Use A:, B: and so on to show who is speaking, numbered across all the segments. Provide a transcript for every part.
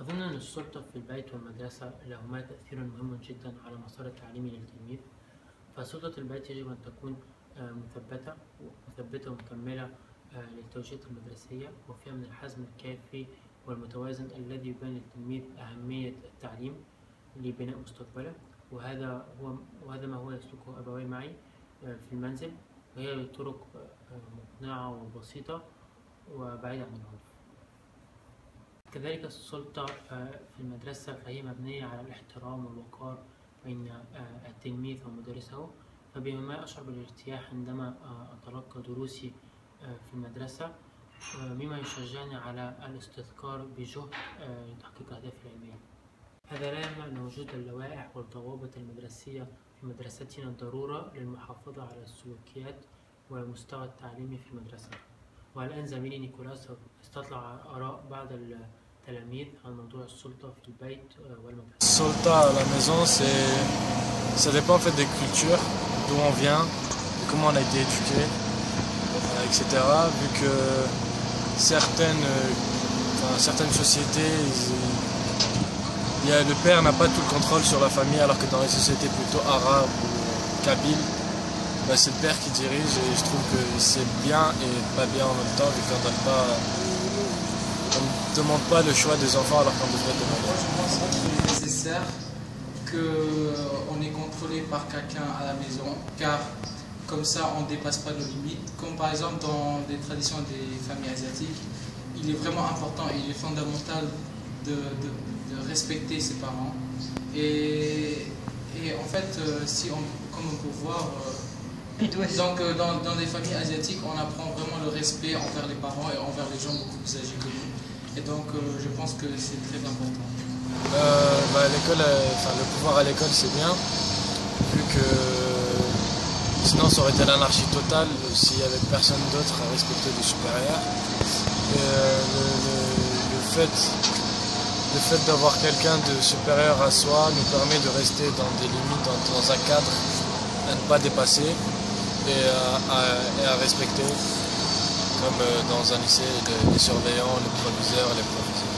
A: أظن أن السلطة في البيت والمدرسة لهما تأثير مهم جدا على المسار التعليمي للتلميذ. فسلطة البيت يجب أن تكون مثبتة ومكملة للتوجيهات المدرسية، وفيها من الحزم الكافي والمتوازن الذي يبين للتلميذ أهمية التعليم لبناء مستقبله. وهذا ما هو يسلكه أبوي معي في المنزل، وهي طرق مقنعة وبسيطة وبعيدة عن العنف. كذلك السلطة في المدرسة فهي مبنية على الاحترام والوقار بين التلميذ ومدرسه، فبما أشعر بالارتياح عندما أتلقى دروسي في المدرسة، مما يشجعني على الاستذكار بجهد لتحقيق أهدافي العلمية. هذا لا يمنع أن وجود اللوائح والضوابط المدرسية في مدرستنا ضرورة للمحافظة على السلوكيات والمستوى التعليمي في المدرسة. والآن زميلي نيكولاس استطلع آراء بعض التلاميذ عن موضوع السلطة في البيت والمدرسة.
B: السلطة à la maison, ça dépend en fait des cultures, d'où on vient, de comment on a été éduqué, etc. Vu que certaines sociétés, le père n'a pas tout le contrôle sur la famille, alors que dans les sociétés plutôt arabes ou kabyles, c'est le père qui dirige, et je trouve que c'est bien et pas bien en même temps, vu qu'on ne demande pas le choix des enfants alors qu'on devrait demander.
C: Je pense qu'il est nécessaire qu'on est contrôlé par quelqu'un à la maison, car comme ça on ne dépasse pas nos limites. Comme par exemple dans les traditions des familles asiatiques, il est vraiment important, il est fondamental de respecter ses parents. Et en fait, comme on peut voir, donc dans les familles asiatiques, on apprend vraiment le respect envers les parents et envers les gens beaucoup plus âgés que nous. Et donc je pense que c'est très important.
B: Le pouvoir à l'école c'est bien, vu que sinon ça aurait été l'anarchie totale s'il n'y avait personne d'autre à respecter les supérieurs. Et le fait d'avoir quelqu'un de supérieur à soi nous permet de rester dans des limites, dans un cadre à ne pas dépasser et à respecter, comme dans un lycée, les surveillants, les proviseurs, les professeurs.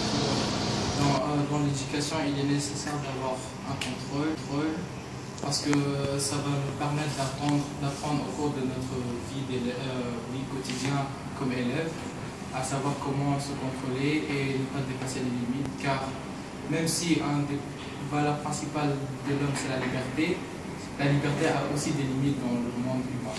C: Dans l'éducation, il est nécessaire d'avoir un contrôle, parce que ça va nous permettre d'apprendre au cours de notre vie quotidienne comme élève, à savoir comment se contrôler et ne pas dépasser les limites, car même si une des valeurs principales de l'homme c'est la liberté a aussi des limites dans le monde humain.